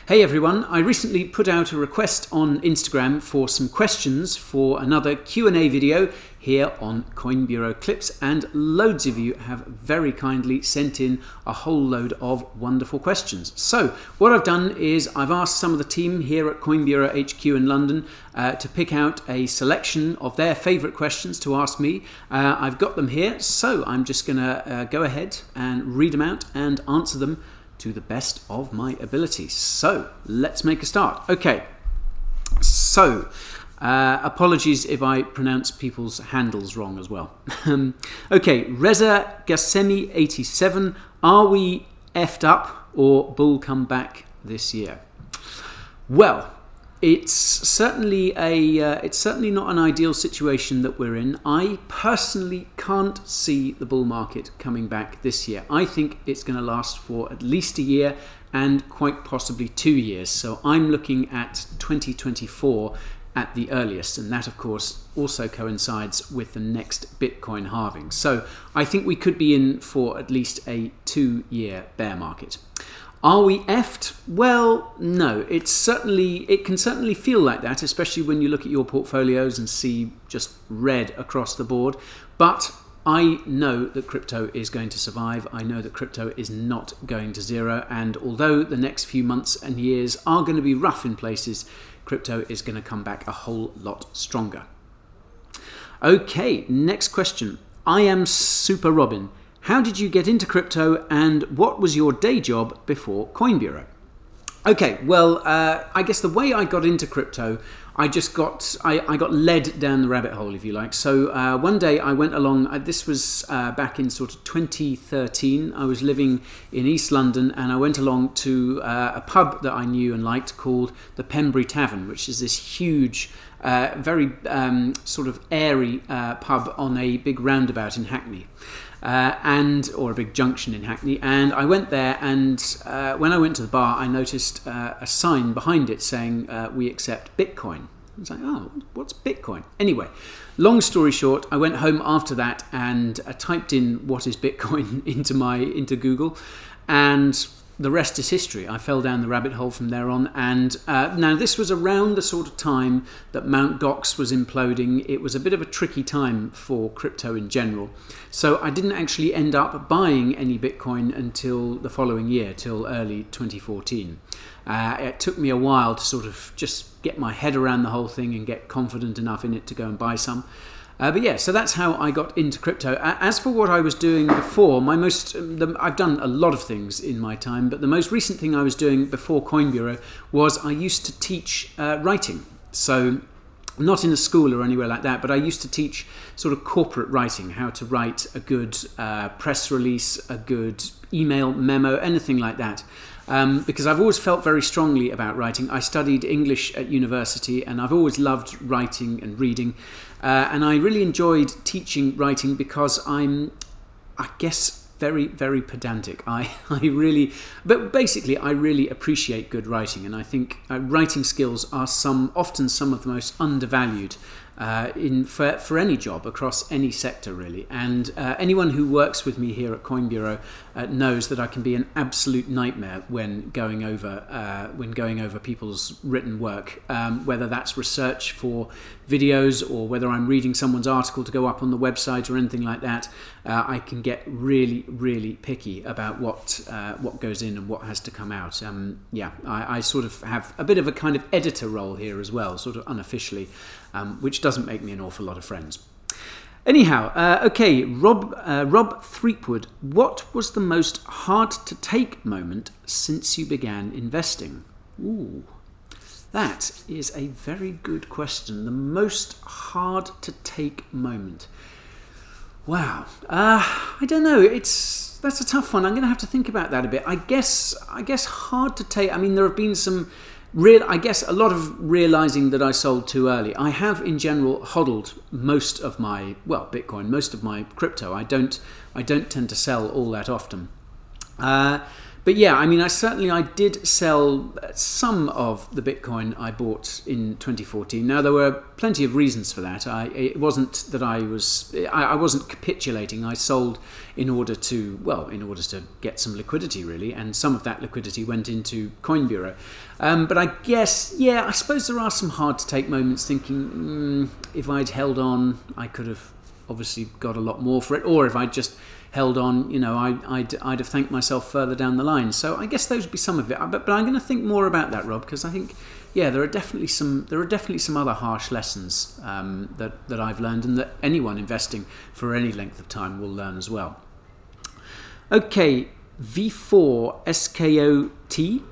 Hey everyone, I recently put out a request on Instagram for some questions for another Q&A video here on Coin Bureau Clips, and loads of you have very kindly sent in a whole load of wonderful questions. So what I've done is I've asked some of the team here at Coin Bureau HQ in London to pick out a selection of their favourite questions to ask me. I've got them here, so I'm just going to go ahead and read them out and answer them to the best of my ability. So let's make a start. Okay, so apologies if I pronounce people's handles wrong as well. Okay, Reza Gassemi 87, are we effed up or bull come back this year? Well, it's certainly not an ideal situation that we're in. I personally can't see the bull market coming back this year. I think it's going to last for at least a year and quite possibly 2 years. So I'm looking at 2024 at the earliest, and that of course also coincides with the next Bitcoin halving. So I think we could be in for at least a 2-year bear market. Are we effed? Well, no, it can certainly feel like that, especially when you look at your portfolios and see just red across the board. But I know that crypto is going to survive. I know that crypto is not going to zero. And although the next few months and years are going to be rough in places, crypto is going to come back a whole lot stronger. Okay, next question. I am Super Robin. How did you get into crypto and what was your day job before Coin Bureau? Okay, well, I guess the way I got into crypto, I got led down the rabbit hole, if you like. So one day I went along, this was back in sort of 2013. I was living in East London and I went along to a pub that I knew and liked called the Pembury Tavern, which is this huge, very sort of airy pub on a big roundabout in Hackney. Or a big junction in Hackney, and I went there, and when I went to the bar I noticed a sign behind it saying we accept Bitcoin. I was like, oh, what's Bitcoin? Anyway, long story short, I went home after that and typed in what is Bitcoin into Google, and the rest is history. I fell down the rabbit hole from there on, and now this was around the sort of time that Mt. Gox was imploding. It was a bit of a tricky time for crypto in general. So I didn't actually end up buying any Bitcoin until the following year, till early 2014. It took me a while to sort of just get my head around the whole thing and get confident enough in it to go and buy some. But yeah, so that's how I got into crypto. As for what I was doing before, I've done a lot of things in my time, but the most recent thing I was doing before Coin Bureau was I used to teach writing. So not in a school or anywhere like that, but I used to teach sort of corporate writing, how to write a good press release, a good email memo, anything like that. Because I've always felt very strongly about writing. I studied English at university and I've always loved writing and reading. And I really enjoyed teaching writing because I guess, very, very pedantic. I really appreciate good writing, and I think writing skills are often some of the most undervalued for any job across any sector, really. And anyone who works with me here at Coin Bureau knows that I can be an absolute nightmare when going over people's written work, whether that's research for videos or whether I'm reading someone's article to go up on the website or anything like that. I can get really, really picky about what goes in and what has to come out. I sort of have a bit of a kind of editor role here as well, sort of unofficially, which doesn't make me an awful lot of friends. Anyhow, okay, Rob Threepwood, what was the most hard to take moment since you began investing? Ooh, that is a very good question. The most hard to take moment. Wow, I don't know. That's a tough one. I'm going to have to think about that a bit. I guess hard to take. I mean, there have been some a lot of realizing that I sold too early. I have in general hodled most of my most of my crypto. I don't tend to sell all that often. But yeah, I mean, I did sell some of the Bitcoin I bought in 2014. Now there were plenty of reasons for that. It wasn't that I wasn't capitulating. I sold in order to get some liquidity really, and some of that liquidity went into coinbureau. But I guess, yeah, I suppose there are some hard to take moments thinking if I'd held on, I could have obviously got a lot more for it, or if I'd just held on, I'd have thanked myself further down the line. So I guess those would be some of it. But I'm going to think more about that, Rob, because I think, yeah, there are definitely some other harsh lessons that I've learned, and that anyone investing for any length of time will learn as well. Okay, V4 SKOT.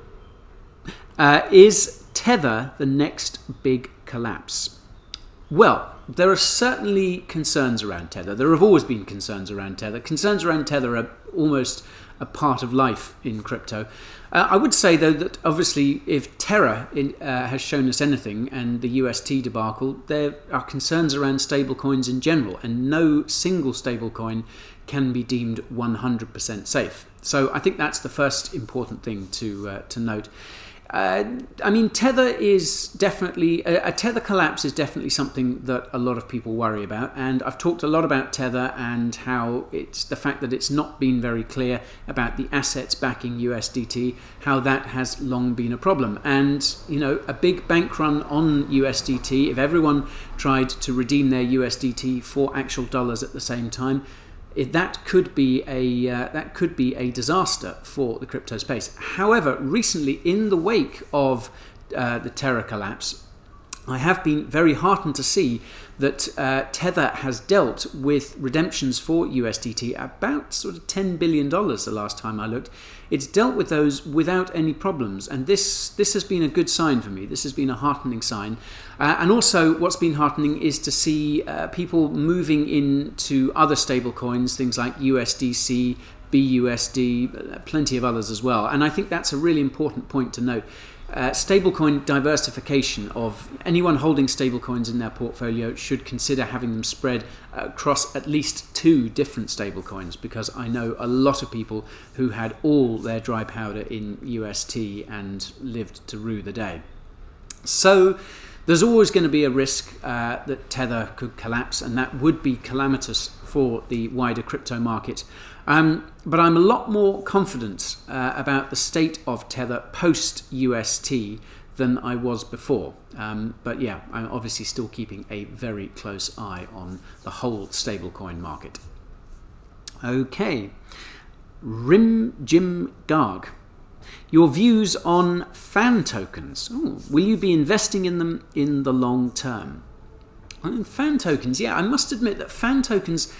Is Tether the next big collapse? Well, there are certainly concerns around Tether. There have always been concerns around Tether. Concerns around Tether are almost a part of life in crypto. I would say, though, that obviously if Terra has shown us anything, and the UST debacle, there are concerns around stablecoins in general, and no single stablecoin can be deemed 100% safe. So I think that's the first important thing to note. I mean, Tether is definitely a Tether collapse is definitely something that a lot of people worry about, and I've talked a lot about Tether and how it's the fact that it's not been very clear about the assets backing USDT, how that has long been a problem. And a big bank run on USDT, if everyone tried to redeem their USDT for actual dollars at the same time, that could be a disaster for the crypto space. However, recently, in the wake of the Terra collapse, I have been very heartened to see that Tether has dealt with redemptions for USDT about sort of $10 billion the last time I looked. It's dealt with those without any problems, and this has been a good sign for me. This has been a heartening sign. And also what's been heartening is to see people moving into other stable coins, things like USDC, BUSD, plenty of others as well. And I think that's a really important point to note. Stablecoin diversification, of anyone holding stablecoins in their portfolio should consider having them spread across at least 2 different stablecoins, because I know a lot of people who had all their dry powder in UST and lived to rue the day. So there's always going to be a risk that Tether could collapse, and that would be calamitous for the wider crypto market. But I'm a lot more confident about the state of Tether post-UST than I was before. But yeah, I'm obviously still keeping a very close eye on the whole stablecoin market. Okay, Rim Jim Garg. Your views on fan tokens. Ooh, will you be investing in them in the long term? Fan tokens, yeah, I must admit that fan tokens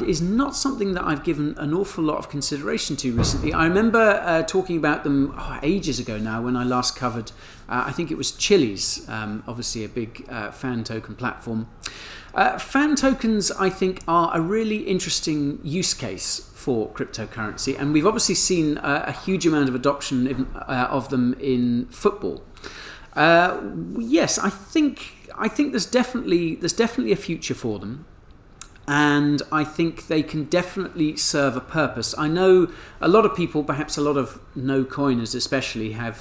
is not something that I've given an awful lot of consideration to recently. I remember talking about them ages ago now, when I last covered, I think it was Chili's, obviously a big fan token platform. Fan tokens, I think, are a really interesting use case for cryptocurrency, and we've obviously seen a huge amount of adoption of them in football. Yes, I think there's definitely a future for them, and I think they can definitely serve a purpose. I know a lot of people, perhaps a lot of no-coiners especially, have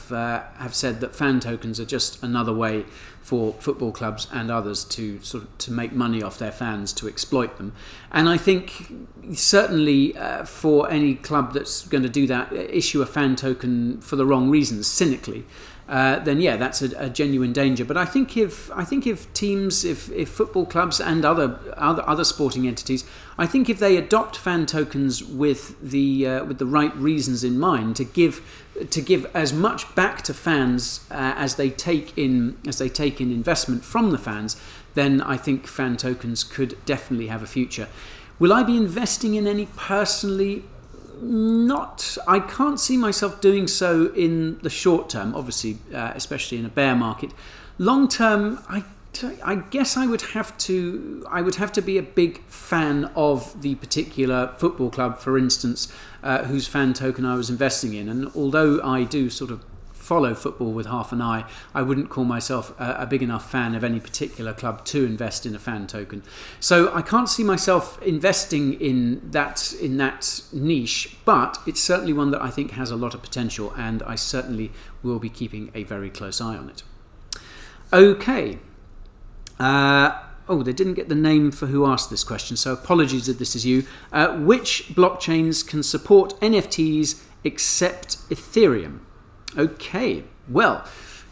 said that fan tokens are just another way for football clubs and others to make money off their fans, to exploit them. And I think certainly for any club that's going to do that, issue a fan token for the wrong reasons, cynically, then yeah, that's a genuine danger. But I think if teams, if football clubs and other sporting entities, I think if they adopt fan tokens with the right reasons in mind, to give as much back to fans as they take in investment from the fans, then I think fan tokens could definitely have a future. Will I be investing in any personally? Not. I can't see myself doing so in the short term, obviously, especially in a bear market. Long term, I guess I would have to be a big fan of the particular football club, for instance, whose fan token I was investing in. And although I do sort of follow football with half an eye, I wouldn't call myself a big enough fan of any particular club to invest in a fan token. So I can't see myself investing in that niche, but it's certainly one that I think has a lot of potential, and I certainly will be keeping a very close eye on it. Okay. Oh, they didn't get the name for who asked this question, so apologies if this is you. Which blockchains can support NFTs except Ethereum? Okay, well,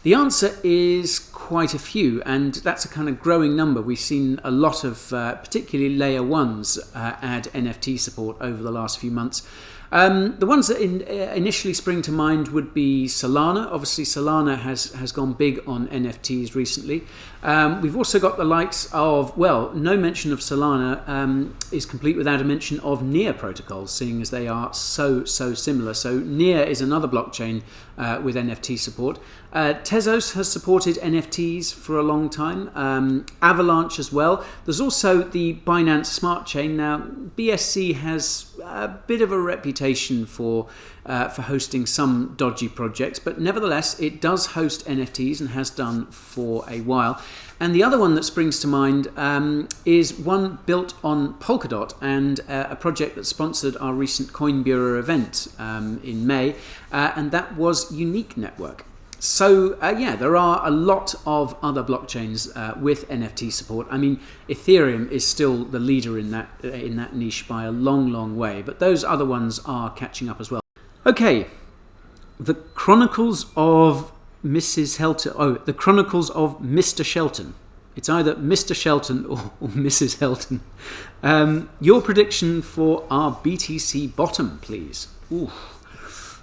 the answer is quite a few, and that's a kind of growing number. We've seen a lot of, particularly layer ones, add NFT support over the last few months. The ones that initially spring to mind would be Solana. Obviously, Solana has gone big on NFTs recently. We've also got the likes of, well, no mention of Solana is complete without a mention of Near protocols, seeing as they are so similar. So Near is another blockchain with NFT support. Tezos has supported NFTs for a long time. Avalanche as well. There's also the Binance Smart Chain. Now, BSC has a bit of a reputation for hosting some dodgy projects, but nevertheless, it does host NFTs and has done for a while. And the other one that springs to mind is one built on Polkadot, and a project that sponsored our recent coinbureau event in May, and that was Unique Network. So yeah, there are a lot of other blockchains with NFT support. I mean, Ethereum is still the leader in that niche by a long way, but those other ones are catching up as well. Okay, the Chronicles of Mrs. Helton. Oh, the Chronicles of Mr. Shelton. It's either Mr. Shelton or Mrs. Helton. Your prediction for our BTC bottom, please. Ooh.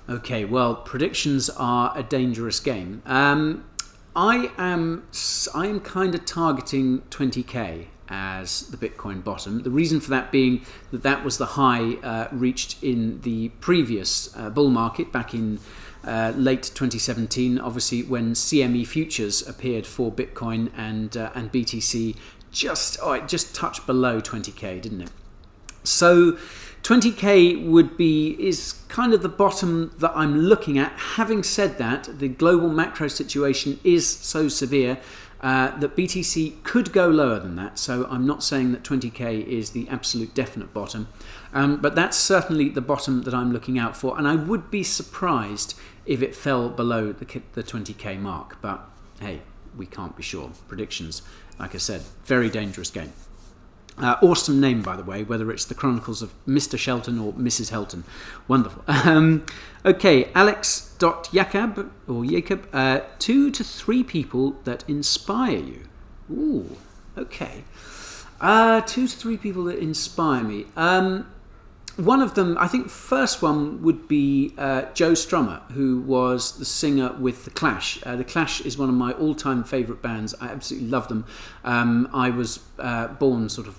Okay, well, predictions are a dangerous game. I am kind of targeting 20k as the Bitcoin bottom. The reason for that being that was the high reached in the previous bull market back in late 2017, obviously when CME futures appeared for Bitcoin and BTC it just touched below 20k, didn't it? So 20k is kind of the bottom that I'm looking at. Having said that, the global macro situation is so severe that BTC could go lower than that. So I'm not saying that 20k is the absolute definite bottom, but that's certainly the bottom that I'm looking out for. And I would be surprised if it fell below the 20k mark. But hey, we can't be sure. Predictions, like I said, very dangerous game. Awesome name, by the way, whether it's the Chronicles of Mr. Shelton or Mrs. Helton. Wonderful. Okay, Alex.Jacob, or Jacob, 2 to 3 people that inspire you. Ooh, okay. 2 to 3 people that inspire me. One of them, I think first one would be Joe Strummer, who was the singer with The Clash. The Clash is one of my all-time favourite bands. I absolutely love them. I was born sort of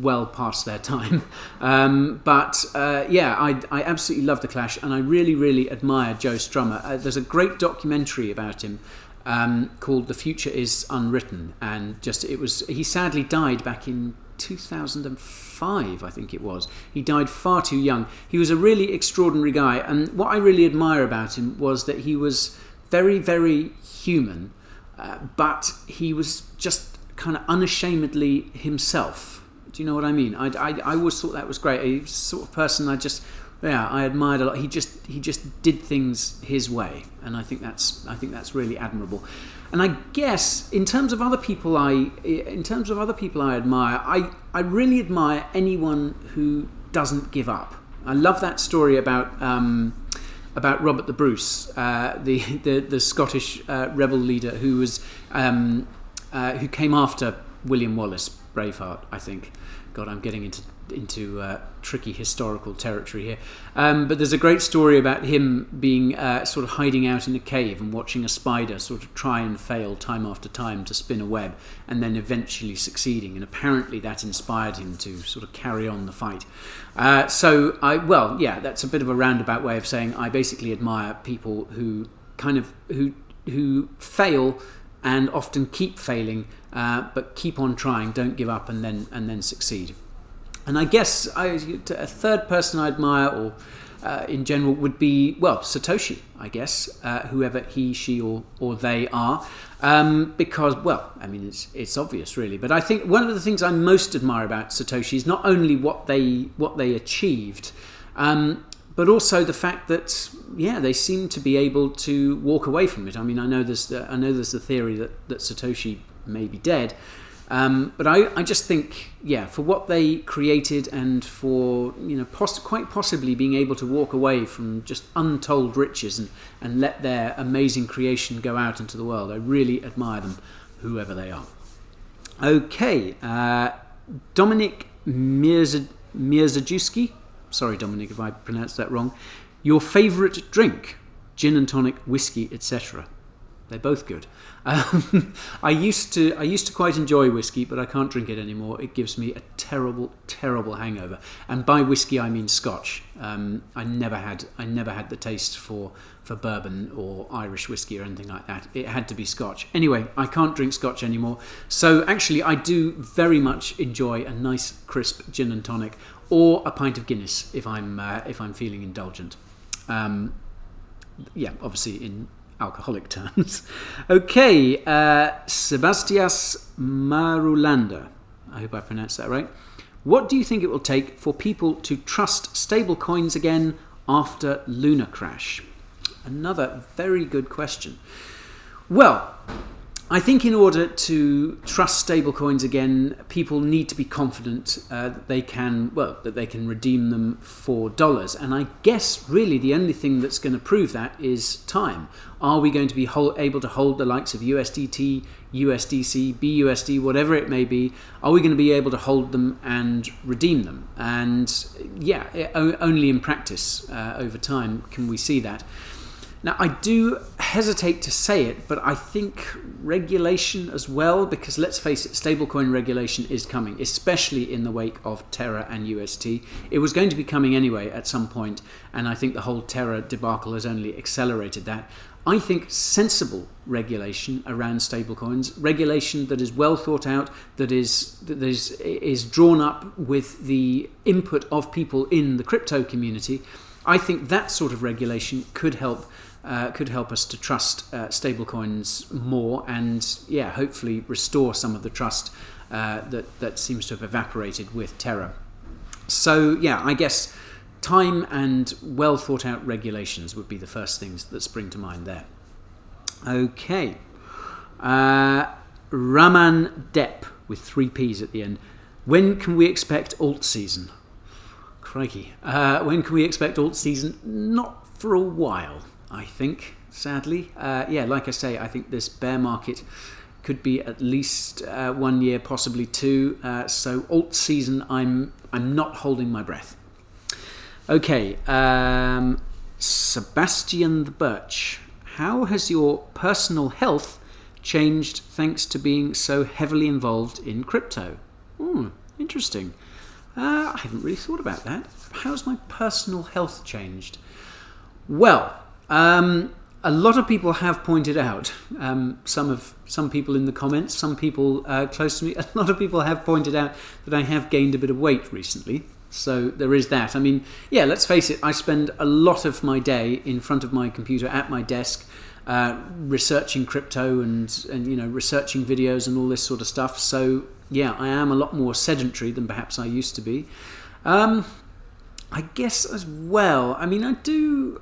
well past their time. But yeah, I absolutely love The Clash, and I really admire Joe Strummer. There's a great documentary about him called The Future is Unwritten, and he sadly died back in 2005, I think it was. He died far too young. He was a really extraordinary guy, and what I really admire about him was that he was very human, but he was just kind of unashamedly himself. Do you know what I mean? I always thought that was great. He was the sort of person I admired a lot. He just did things his way, and I think that's really admirable. And I guess in terms of other people I admire, I really admire anyone who doesn't give up. I love that story about Robert the Bruce, the Scottish rebel leader who came after William Wallace, Braveheart, I think. God, I'm getting into tricky historical territory here. But there's a great story about him being sort of hiding out in a cave and watching a spider sort of try and fail time after time to spin a web, and then eventually succeeding. And apparently that inspired him to sort of carry on the fight. Yeah, that's a bit of a roundabout way of saying I basically admire people who who fail and often keep failing, but keep on trying, don't give up, and then succeed. And I guess a third person I admire, or in general would be, well, Satoshi, I guess, whoever he, she, or they are, because, well, I mean, it's obvious, really. But I think one of the things I most admire about Satoshi is not only what they achieved, but also the fact that, yeah, they seem to be able to walk away from it. I mean, I know there's the theory that Satoshi may be dead. But I just think, yeah, for what they created and for, you know, quite possibly being able to walk away from just untold riches and let their amazing creation go out into the world, I really admire them, whoever they are. Okay, Dominic Mierzejewski, sorry Dominic if I pronounced that wrong, your favourite drink, gin and tonic, whiskey, etc. They're both good. I used to quite enjoy whiskey, but I can't drink it anymore. It gives me a terrible, terrible hangover. And by whiskey I mean Scotch. I never had the taste for bourbon or Irish whiskey or anything like that. It had to be Scotch. Anyway, I can't drink Scotch anymore. So actually, I do very much enjoy a nice crisp gin and tonic or a pint of Guinness if I'm feeling indulgent. Yeah, obviously in alcoholic terms. Okay, Sebastias Marulanda, I hope I pronounced that right. What do you think it will take for people to trust stable coins again after Luna crash? Another very good question. Well, I think in order to trust stablecoins again, people need to be confident that they can redeem them for dollars. And I guess really the only thing that's going to prove that is time. Are we going to be able to hold the likes of USDT, USDC, BUSD, whatever it may be? Are we going to be able to hold them and redeem them? And yeah, only in practice over time can we see that. Now, I do hesitate to say it, but I think regulation as well, because let's face it, stablecoin regulation is coming, especially in the wake of Terra and UST. It was going to be coming anyway at some point, and I think the whole Terra debacle has only accelerated that. I think sensible regulation around stablecoins, regulation that is well thought out, that is drawn up with the input of people in the crypto community, I think that sort of regulation could help us to trust stablecoins more, and yeah, hopefully restore some of the trust that seems to have evaporated with Terra. So yeah, I guess time and well thought out regulations would be the first things that spring to mind there. Okay, Raman Depp with 3 P's at the end. When can we expect Altseason? Crikey. When can we expect Altseason? Not for a while, I think, sadly. Yeah, like I say, I think this bear market could be at least 1 year, possibly 2. So Altseason, I'm not holding my breath. Okay, Sebastian the Birch. How has your personal health changed thanks to being so heavily involved in crypto? Interesting. I haven't really thought about that. How's my personal health changed? Well, a lot of people have pointed out, some people in the comments, some people close to me, a lot of people have pointed out that I have gained a bit of weight recently. So there is that. I mean, yeah, let's face it, I spend a lot of my day in front of my computer at my desk, researching crypto and you know, researching videos and all this sort of stuff. So yeah, I am a lot more sedentary than perhaps I used to be. I guess as well, I mean, I do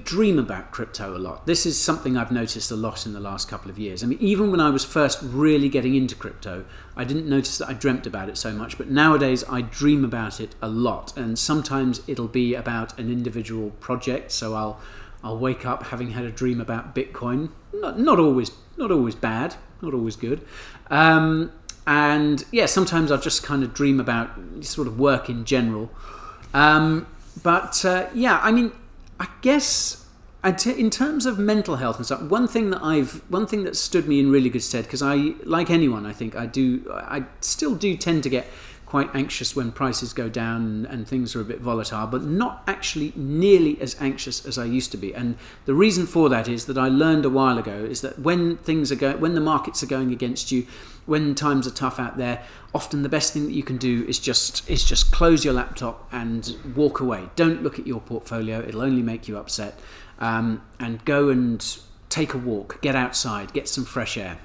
dream about crypto a lot. This is something I've noticed a lot in the last couple of years. I mean, even when I was first really getting into crypto, I didn't notice that I dreamt about it so much, but nowadays I dream about it a lot. And sometimes it'll be about an individual project. So I'll wake up having had a dream about Bitcoin. Not always bad, not always good. And yeah, sometimes I'll just kind of dream about sort of work in general. Yeah, I mean, I guess in terms of mental health and stuff, one thing that stood me in really good stead, because I, like anyone, I think I still do tend to get quite anxious when prices go down and things are a bit volatile, but not actually nearly as anxious as I used to be. And the reason for that is that I learned a while ago is that when the markets are going against you, when times are tough out there, often the best thing that you can do is just close your laptop and walk away. Don't look at your portfolio; it'll only make you upset. And go and take a walk, get outside, get some fresh air.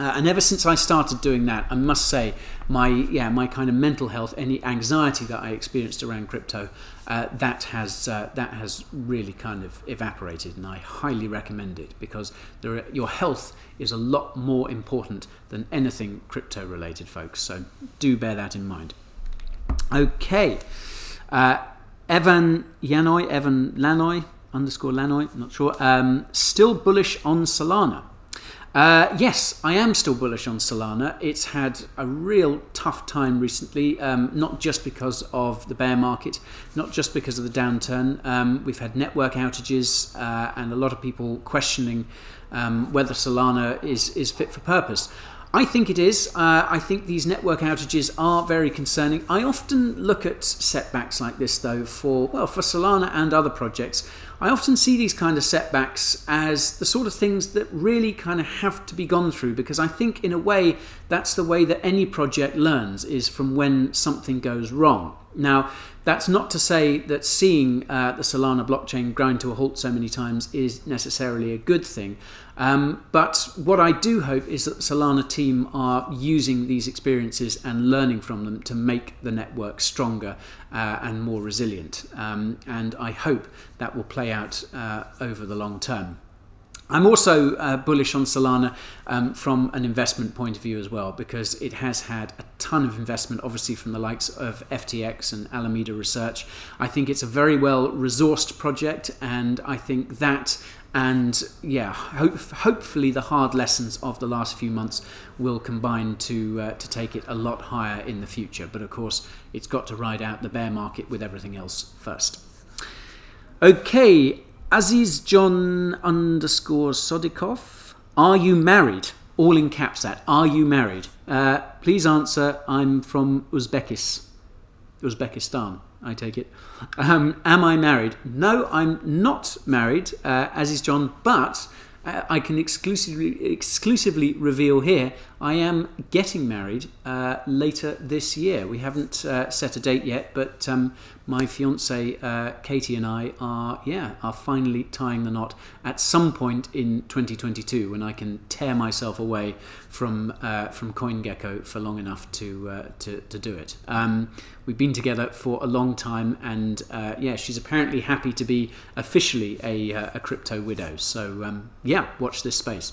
And ever since I started doing that, I must say my kind of mental health, any anxiety that I experienced around crypto, that has really kind of evaporated, and I highly recommend it, because your health is a lot more important than anything crypto related, folks. So do bear that in mind. Okay, Evan Lanoy _Lanoy, I'm not sure. Still bullish on Solana. Yes, I am still bullish on Solana. It's had a real tough time recently, not just because of the bear market, not just because of the downturn. We've had network outages and a lot of people questioning whether Solana is fit for purpose. I think it is. I think these network outages are very concerning. I often look at setbacks like this, though, for Solana and other projects. I often see these kind of setbacks as the sort of things that really kind of have to be gone through, because I think in a way that's the way that any project learns, is from when something goes wrong. Now, that's not to say that seeing the Solana blockchain grind to a halt so many times is necessarily a good thing. But what I do hope is that the Solana team are using these experiences and learning from them to make the network stronger and more resilient. And I hope that will play out over the long term. I'm also bullish on Solana from an investment point of view as well, because it has had a ton of investment, obviously from the likes of FTX and Alameda Research. I think it's a very well resourced project, and I think that, and hopefully the hard lessons of the last few months will combine to take it a lot higher in the future. But of course, it's got to ride out the bear market with everything else first. Okay. Aziz John _Sodikov, are you married? All in caps, that. Are you married? Please answer. I'm from Uzbekistan, I take it. Am I married? No, I'm not married, Aziz John, but I can exclusively reveal here I am getting married later this year. We haven't set a date yet, but my fiance Katie and I are finally tying the knot at some point in 2022, when I can tear myself away from CoinGecko for long enough to do it. We've been together for a long time, and she's apparently happy to be officially a crypto widow. So watch this space.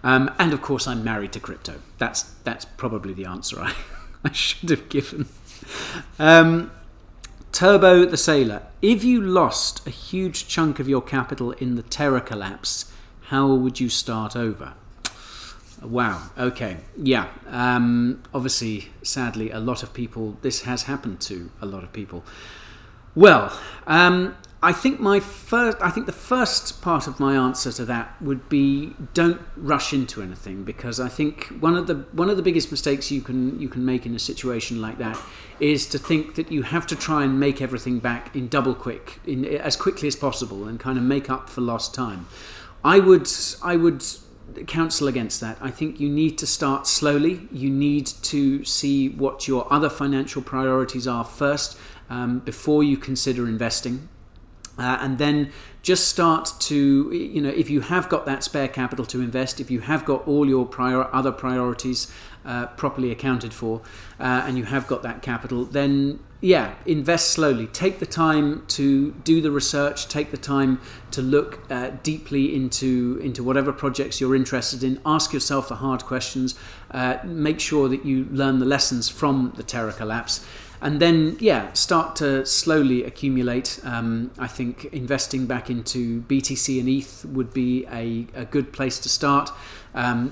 And of course, I'm married to crypto. That's probably the answer I should have given. Turbo the Sailor, if you lost a huge chunk of your capital in the Terra collapse, how would you start over? Wow. Okay. Yeah. Obviously, sadly, a lot of people, this has happened to a lot of people. Well, I think the first part of my answer to that would be, don't rush into anything, because I think one of the biggest mistakes you can make in a situation like that is to think that you have to try and make everything back in double quick, as quickly as possible, and kind of make up for lost time. I would counsel against that. I think you need to start slowly. You need to see what your other financial priorities are first, before you consider investing. And then just start to, if you have got that spare capital to invest, if you have got all your other priorities properly accounted for, and you have got that capital, then invest slowly. Take the time to do the research, take the time to look deeply into whatever projects you're interested in. Ask yourself the hard questions, make sure that you learn the lessons from the Terra collapse, and then start to slowly accumulate. I think investing back into BTC and ETH would be a good place to start.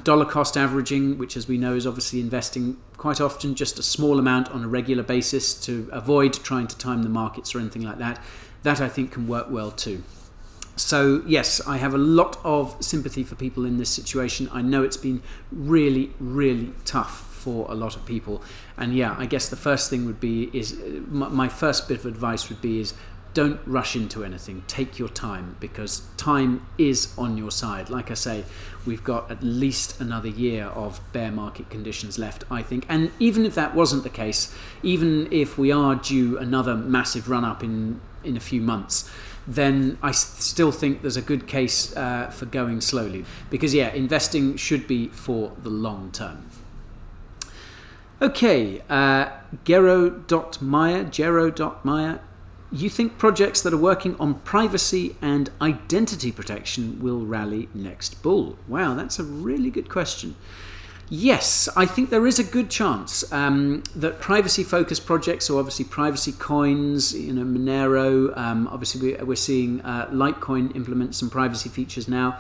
Dollar cost averaging, which as we know is obviously investing quite often just a small amount on a regular basis to avoid trying to time the markets or anything like that, that I think can work well too. So yes, I have a lot of sympathy for people in this situation. I know it's been really, really tough for a lot of people. And yeah, I guess the first thing would be is my first bit of advice would be is don't rush into anything. Take your time, because time is on your side. Like I say, we've got at least another year of bear market conditions left, I think. And even if that wasn't the case, even if we are due another massive run up in a few months, then I still think there's a good case for going slowly, because yeah, investing should be for the long term. Okay, Gero.Meyer, you think projects that are working on privacy and identity protection will rally next bull? Wow, that's a really good question. Yes, I think there is a good chance that privacy-focused projects, so obviously privacy coins, Monero, obviously we're seeing Litecoin implement some privacy features now.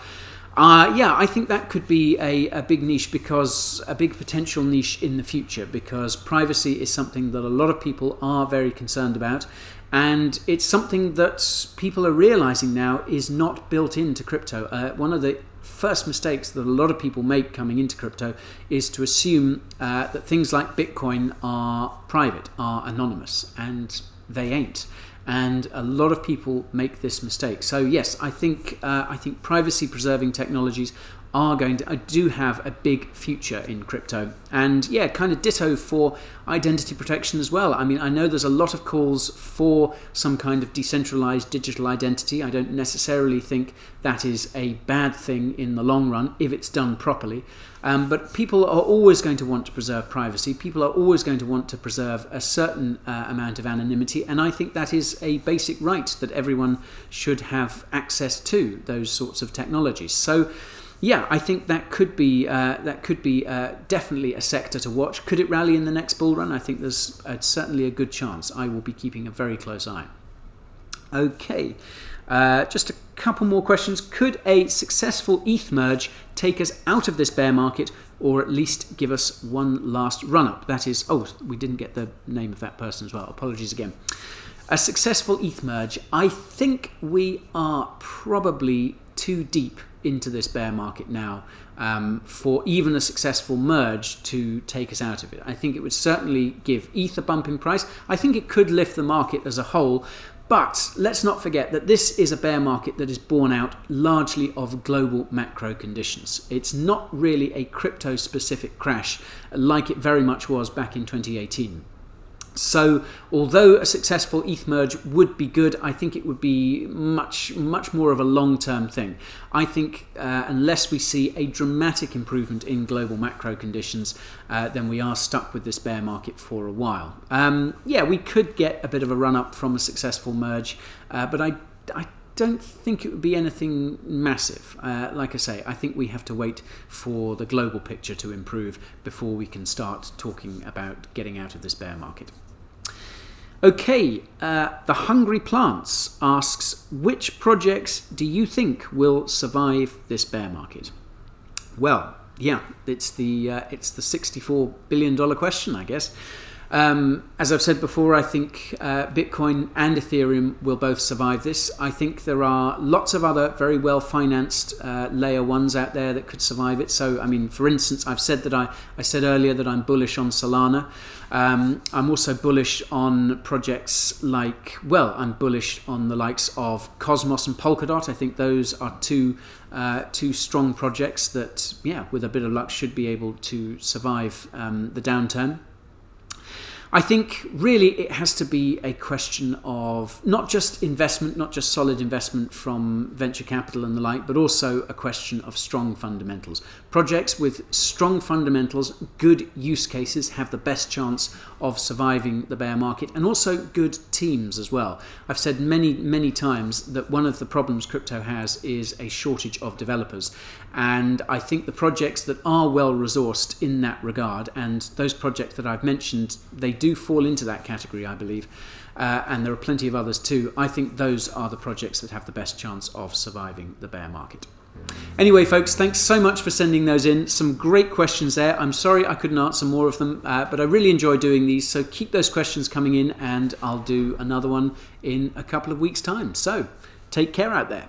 Yeah, I think that could be a big niche, because a big potential niche in the future, because privacy is something that a lot of people are very concerned about, and it's something that people are realizing now is not built into crypto. One of the first mistakes that a lot of people make coming into crypto is to assume that things like Bitcoin are private, are anonymous, and they ain't. And a lot of people make this mistake. So yes, I think privacy preserving technologies are do have a big future in crypto. And yeah, kind of ditto for identity protection as well. I mean, I know there's a lot of calls for some kind of decentralized digital identity. I don't necessarily think that is a bad thing in the long run if it's done properly. But people are always going to want to preserve privacy. People are always going to want to preserve a certain amount of anonymity. And I think that is a basic right, that everyone should have access to those sorts of technologies. So yeah, I think that could be definitely a sector to watch. Could it rally in the next bull run? I think there's certainly a good chance. I will be keeping a very close eye. Okay, just a couple more questions. Could a successful ETH merge take us out of this bear market, or at least give us one last run up? That is, oh, we didn't get the name of that person as well. Apologies again. A successful ETH merge. I think we are probably too deep into this bear market now for even a successful merge to take us out of it. I think it would certainly give ETH a bump in price. I think it could lift the market as a whole. But let's not forget that this is a bear market that is born out largely of global macro conditions. It's not really a crypto-specific crash like it very much was back in 2018. So although a successful ETH merge would be good, I think it would be much more of a long-term thing. I think unless we see a dramatic improvement in global macro conditions, then we are stuck with this bear market for a while. Yeah, we could get a bit of a run-up from a successful merge, but I don't think it would be anything massive. Like I say, I think we have to wait for the global picture to improve before we can start talking about getting out of this bear market. Okay, The Hungry Plants asks, which projects do you think will survive this bear market? Well, yeah, it's the $64 billion question, I guess. As I've said before, I think Bitcoin and Ethereum will both survive this. I think there are lots of other very well financed layer ones out there that could survive it. So, I mean, for instance, I've said that I said earlier that I'm bullish on Solana. I'm also bullish on projects like, well, I'm bullish on the likes of Cosmos and Polkadot. I think those are two strong projects that, yeah, with a bit of luck should be able to survive the downturn. I think really it has to be a question of not just investment, not just solid investment from venture capital and the like, but also a question of strong fundamentals. Projects with strong fundamentals, good use cases, have the best chance of surviving the bear market, and also good teams as well. I've said many times that one of the problems crypto has is a shortage of developers, and I think the projects that are well resourced in that regard, and those projects that I've mentioned, they do fall into that category, I believe, and there are plenty of others too. I think those are the projects that have the best chance of surviving the bear market. Anyway, folks, thanks so much for sending those in. Some great questions there. I'm sorry I couldn't answer more of them, but I really enjoy doing these, so keep those questions coming in, and I'll do another one in a couple of weeks' time. So take care out there.